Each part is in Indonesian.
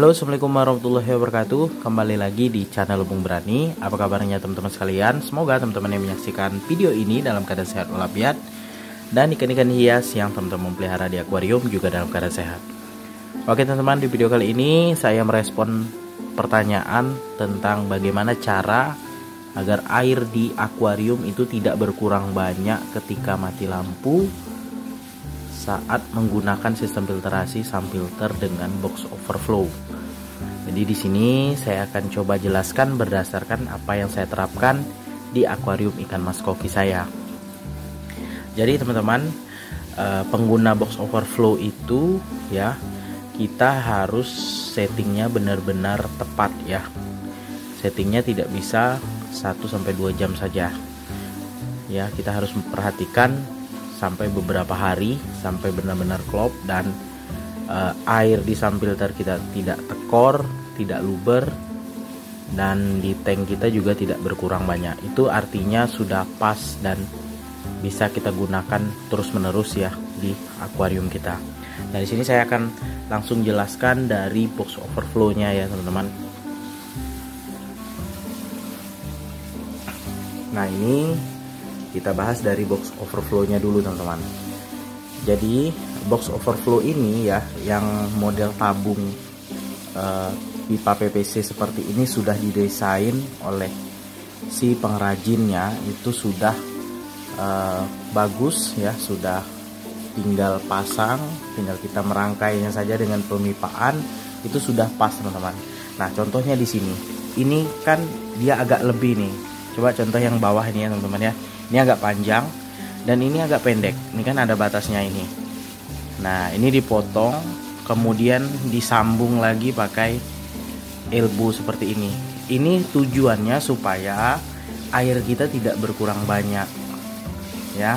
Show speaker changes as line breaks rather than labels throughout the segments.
Halo, assalamualaikum warahmatullahi wabarakatuh. Kembali lagi di channel Bung Berani. Apa kabarnya teman-teman sekalian? Semoga teman-teman yang menyaksikan video ini dalam keadaan sehat walafiat, dan ikan-ikan hias yang teman-teman pelihara di akuarium juga dalam keadaan sehat. Oke teman-teman, di video kali ini saya merespon pertanyaan tentang bagaimana cara agar air di akuarium itu tidak berkurang banyak ketika mati lampu saat menggunakan sistem filtrasi SunFilter dengan box overflow. Jadi di sini saya akan coba jelaskan berdasarkan apa yang saya terapkan di akuarium ikan mas koki saya. Jadi teman-teman, pengguna box overflow itu ya, kita harus settingnya benar-benar tepat ya. Settingnya tidak bisa 1-2 jam saja. Ya, kita harus memperhatikan sampai beberapa hari sampai benar-benar klop, dan air di SunFilter kita tidak tekor, tidak luber, dan di tank kita juga tidak berkurang banyak. Itu artinya sudah pas dan bisa kita gunakan terus-menerus ya di akuarium kita. Nah, di sini saya akan langsung jelaskan dari box overflow-nya ya teman-teman. Nah, ini kita bahas dari box overflow-nya dulu teman-teman. Jadi box overflow ini ya, yang model tabung pipa PVC seperti ini sudah didesain oleh si pengrajinnya. Itu sudah bagus ya, sudah tinggal pasang, tinggal kita merangkainya saja dengan pemipaan, itu sudah pas teman-teman. Nah, contohnya di sini, ini kan dia agak lebih nih. Coba contoh yang bawah ini ya teman-teman ya. Ini agak panjang dan ini agak pendek. Ini kan ada batasnya ini. Nah, ini dipotong, kemudian disambung lagi pakai elbow seperti ini. Ini tujuannya supaya air kita tidak berkurang banyak. Ya.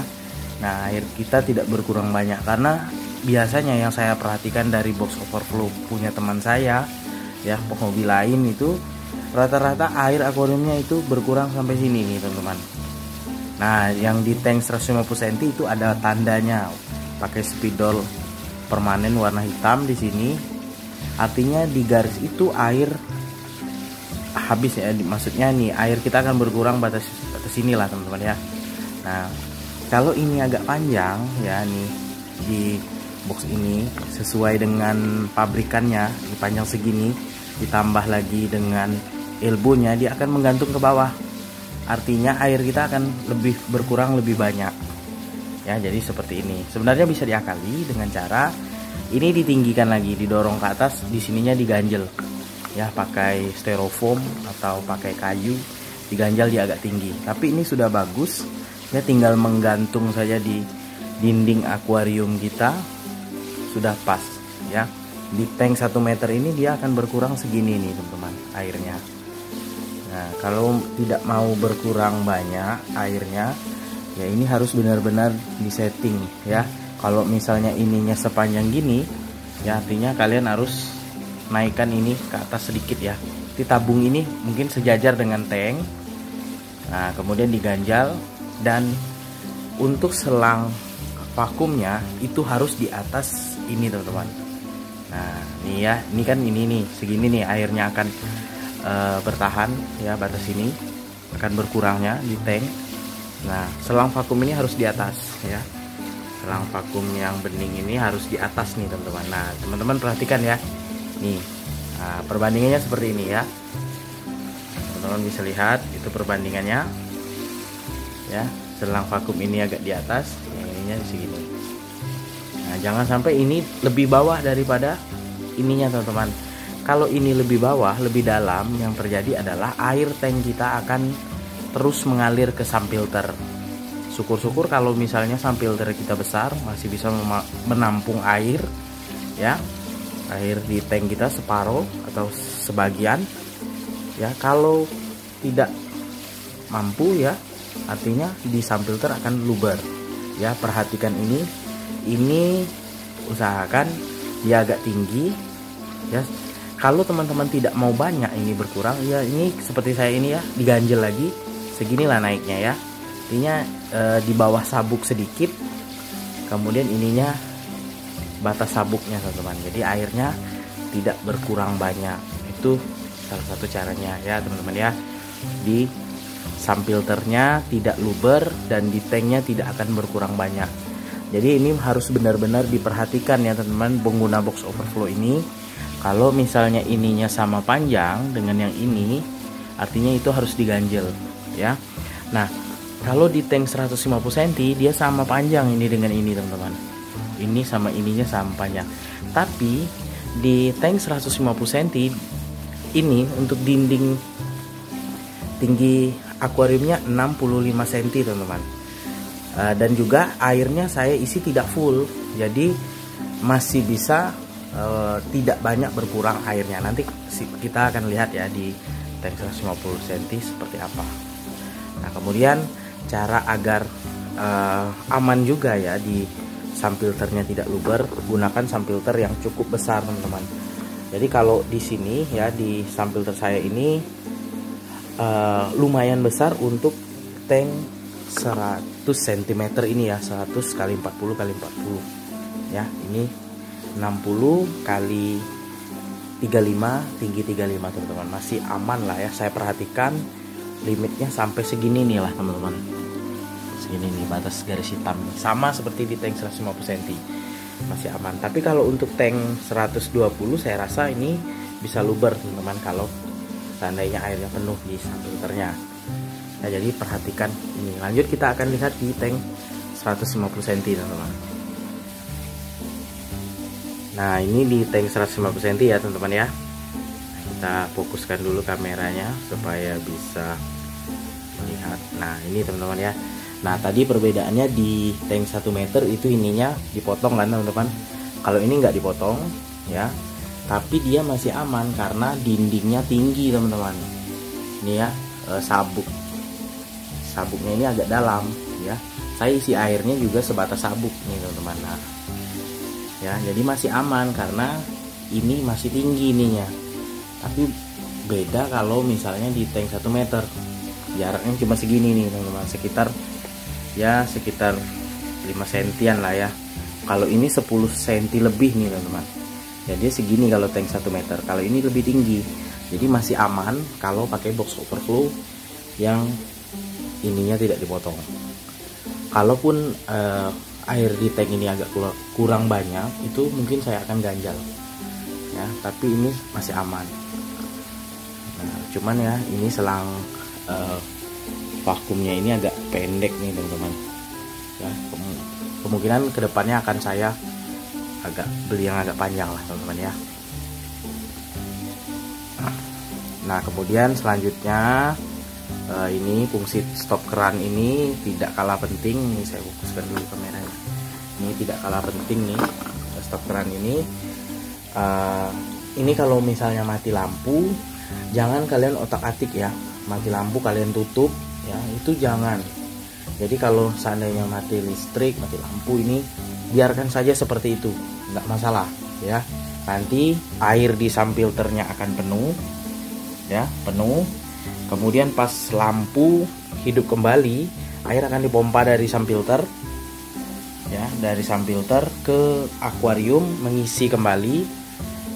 Nah, air kita tidak berkurang banyak karena biasanya yang saya perhatikan dari box overflow punya teman saya ya, penghobi lain itu rata-rata air akuariumnya itu berkurang sampai sini nih teman-teman. Nah, yang di tank 150 cm itu ada tandanya, pakai spidol permanen warna hitam di sini. Artinya di garis itu air habis ya, maksudnya nih air kita akan berkurang batas inilah teman-teman ya. Nah, kalau ini agak panjang ya nih di box ini sesuai dengan pabrikannya, di panjang segini ditambah lagi dengan elbownya, dia akan menggantung ke bawah. Artinya air kita akan lebih berkurang lebih banyak ya. Jadi seperti ini. Sebenarnya bisa diakali dengan cara ini ditinggikan lagi, didorong ke atas, di sininya diganjel ya, pakai styrofoam atau pakai kayu, diganjal dia agak tinggi. Tapi ini sudah bagus ya, tinggal menggantung saja di dinding akuarium kita, sudah pas ya. Di tank 1 meter ini dia akan berkurang segini nih teman-teman airnya. Nah, kalau tidak mau berkurang banyak airnya ya, ini harus benar-benar disetting ya. Kalau misalnya ininya sepanjang gini ya, artinya kalian harus naikkan ini ke atas sedikit ya. Di tabung ini mungkin sejajar dengan tank. Nah, kemudian diganjal, dan untuk selang vakumnya itu harus di atas ini teman-teman. Nah, ini ya, ini kan ini nih segini nih airnya akan bertahan ya, batas ini akan berkurangnya di tank. Nah, selang vakum ini harus di atas ya. Selang vakum yang bening ini harus di atas nih teman-teman. Nah, teman-teman perhatikan ya. Nih, nah, perbandingannya seperti ini ya. Teman-teman bisa lihat itu perbandingannya. Ya, selang vakum ini agak di atas, yang ininya segini. Nah, jangan sampai ini lebih bawah daripada ininya teman-teman. Kalau ini lebih bawah, lebih dalam, yang terjadi adalah air tank kita akan terus mengalir ke SunFilter. Syukur-syukur kalau misalnya SunFilter kita besar, masih bisa menampung air ya. Air di tank kita separuh atau sebagian ya. Kalau tidak mampu ya, artinya di SunFilter akan luber ya. Perhatikan ini usahakan dia agak tinggi ya. Kalau teman-teman tidak mau banyak ini berkurang ya, ini seperti saya ini ya, diganjel lagi seginilah naiknya ya. Artinya di bawah sabuk sedikit, kemudian ininya batas sabuknya teman-teman. Jadi airnya tidak berkurang banyak. Itu salah satu caranya ya teman-teman ya. Di sampilternya tidak luber dan di tanknya tidak akan berkurang banyak. Jadi ini harus benar-benar diperhatikan ya teman-teman pengguna box overflow ini. Kalau misalnya ininya sama panjang dengan yang ini, artinya itu harus diganjel ya. Nah, kalau di tank 150 cm dia sama panjang ini dengan ini teman-teman. Ini sama ininya sama panjang. Tapi di tank 150 cm ini untuk dinding tinggi akuariumnya 65 cm teman-teman. Dan juga airnya saya isi tidak full, jadi masih bisa tidak banyak berkurang airnya. Nanti kita akan lihat ya di tank 150 cm seperti apa. Nah, kemudian cara agar aman juga ya di sampilternya tidak luber, gunakan sampilter yang cukup besar teman-teman. Jadi kalau di sini ya di sampilter saya ini lumayan besar untuk tank 100 cm ini ya, 100 kali 40 kali 40 ya. Ini 60 kali 35, tinggi 35 teman-teman, masih aman lah ya. Saya perhatikan limitnya sampai segini nih lah teman-teman, segini nih batas garis hitam, sama seperti di tank 150 cm, masih aman. Tapi kalau untuk tank 120 saya rasa ini bisa luber teman-teman kalau seandainya airnya penuh di sampilternya. Nah, jadi perhatikan ini. Lanjut kita akan lihat di tank 150 cm teman-teman. Nah, ini di tank 150 cm ya teman-teman ya. Kita fokuskan dulu kameranya supaya bisa melihat. Nah, ini teman-teman ya. Nah, tadi perbedaannya di tank 1 meter itu ininya dipotong kan teman-teman. Kalau ini nggak dipotong ya, tapi dia masih aman karena dindingnya tinggi teman-teman. Ini ya sabuknya ini agak dalam ya. Saya isi airnya juga sebatas sabuk nih teman-teman. Nah, ya jadi masih aman karena ini masih tinggi ininya. Tapi beda kalau misalnya di tank 1 meter, jaraknya cuma segini nih teman-teman, sekitar 5 sentian lah ya. Kalau ini 10 cm lebih nih teman-teman. Jadi segini kalau tank 1 meter. Kalau ini lebih tinggi, jadi masih aman kalau pakai box overflow yang ininya tidak dipotong. Kalaupun air di tank ini agak kurang banyak, itu mungkin saya akan ganjal ya, tapi ini masih aman. Nah, cuman ya ini selang vakumnya ini agak pendek nih teman-teman ya. Kemungkinan kedepannya akan saya beli yang agak panjang lah teman-teman ya. Nah, kemudian selanjutnya ini fungsi stop keran ini tidak kalah penting. Ini saya fokuskan dulu kameranya. Ini tidak kalah penting nih stop keran ini. Ini kalau misalnya mati lampu, jangan kalian otak-atik ya. Mati lampu kalian tutup ya, itu jangan. Jadi kalau seandainya mati listrik, mati lampu, ini biarkan saja seperti itu, nggak masalah ya. Nanti air di sampilternya akan penuh ya, penuh. Kemudian pas lampu hidup kembali, air akan dipompa dari sampilter ya, dari sampilter ke akuarium, mengisi kembali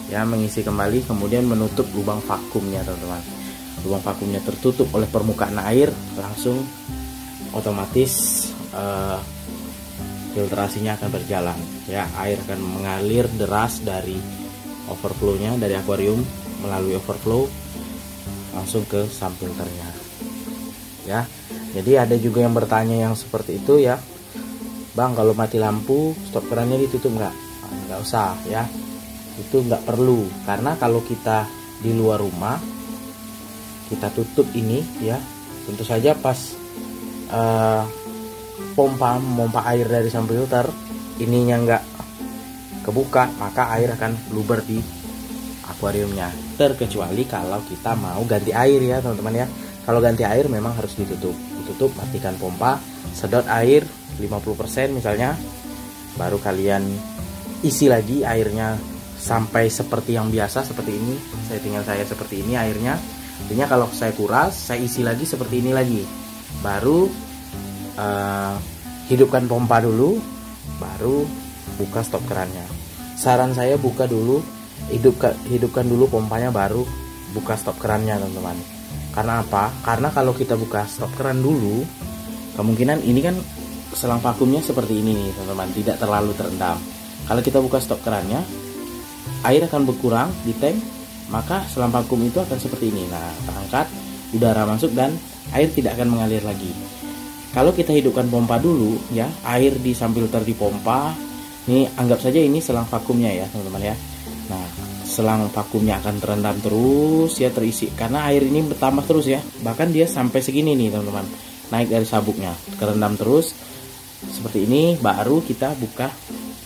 ya, mengisi kembali, kemudian menutup lubang vakumnya teman-teman. Lubang vakumnya tertutup oleh permukaan air, langsung otomatis filtrasinya akan berjalan ya. Air akan mengalir deras dari overflownya, dari akuarium melalui overflow langsung ke sampilternya ya. Jadi ada juga yang bertanya yang seperti itu ya, Bang, kalau mati lampu stop kerannya ditutup nggak? Nggak usah ya, itu nggak perlu. Karena kalau kita di luar rumah, kita tutup ini ya, tentu saja pas pompa air dari sampilter ininya nggak kebuka, maka air akan luber di akuariumnya. Terkecuali kalau kita mau ganti air ya teman-teman ya. Kalau ganti air memang harus ditutup, matikan pompa, sedot air 50% misalnya, baru kalian isi lagi airnya sampai seperti yang biasa, seperti ini. Saya seperti ini airnya. Artinya kalau saya kuras, saya isi lagi seperti ini lagi, baru hidupkan pompa dulu, baru buka stop kerannya. Saran saya buka dulu hidupkan dulu pompanya, baru buka stop kerannya teman-teman. Karena apa? Karena kalau kita buka stop keran dulu, kemungkinan ini kan selang vakumnya seperti ini nih teman-teman, tidak terlalu terendam. Kalau kita buka stop kerannya, air akan berkurang di tank, maka selang vakum itu akan seperti ini. Nah, terangkat, udara masuk dan air tidak akan mengalir lagi. Kalau kita hidupkan pompa dulu ya, air di filter di pompa. Ini anggap saja ini selang vakumnya ya teman-teman ya. Nah, selang vakumnya akan terendam terus ya, terisi karena air ini bertambah terus ya. Bahkan dia sampai segini nih teman-teman, naik dari sabuknya, terendam terus seperti ini. Baru kita buka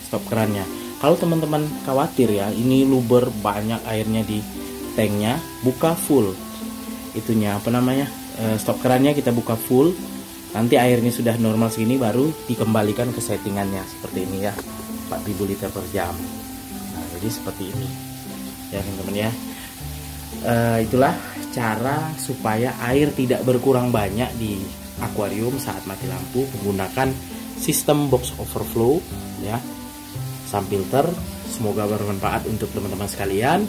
stop kerannya. Kalau teman-teman khawatir ya, ini luber banyak airnya di tanknya, buka full itunya stop kerannya, kita buka full. Nanti airnya sudah normal segini, baru dikembalikan ke settingannya seperti ini ya, 4000 liter per jam. Nah, jadi seperti ini ya teman-teman ya. Itulah cara supaya air tidak berkurang banyak di akuarium saat mati lampu menggunakan sistem box overflow ya, filter. Semoga bermanfaat untuk teman-teman sekalian.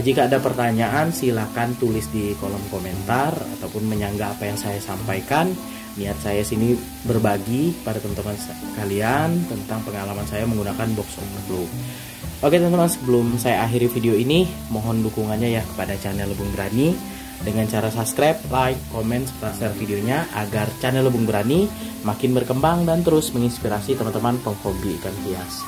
Jika ada pertanyaan silahkan tulis di kolom komentar ataupun menyanggah apa yang saya sampaikan. Niat saya sini berbagi pada teman-teman sekalian tentang pengalaman saya menggunakan box overflow. Oke teman-teman, sebelum saya akhiri video ini, mohon dukungannya ya kepada channel Lebung Berani dengan cara subscribe, like, komen, serta share videonya agar channel Lebung Berani makin berkembang dan terus menginspirasi teman-teman penghobi ikan hias.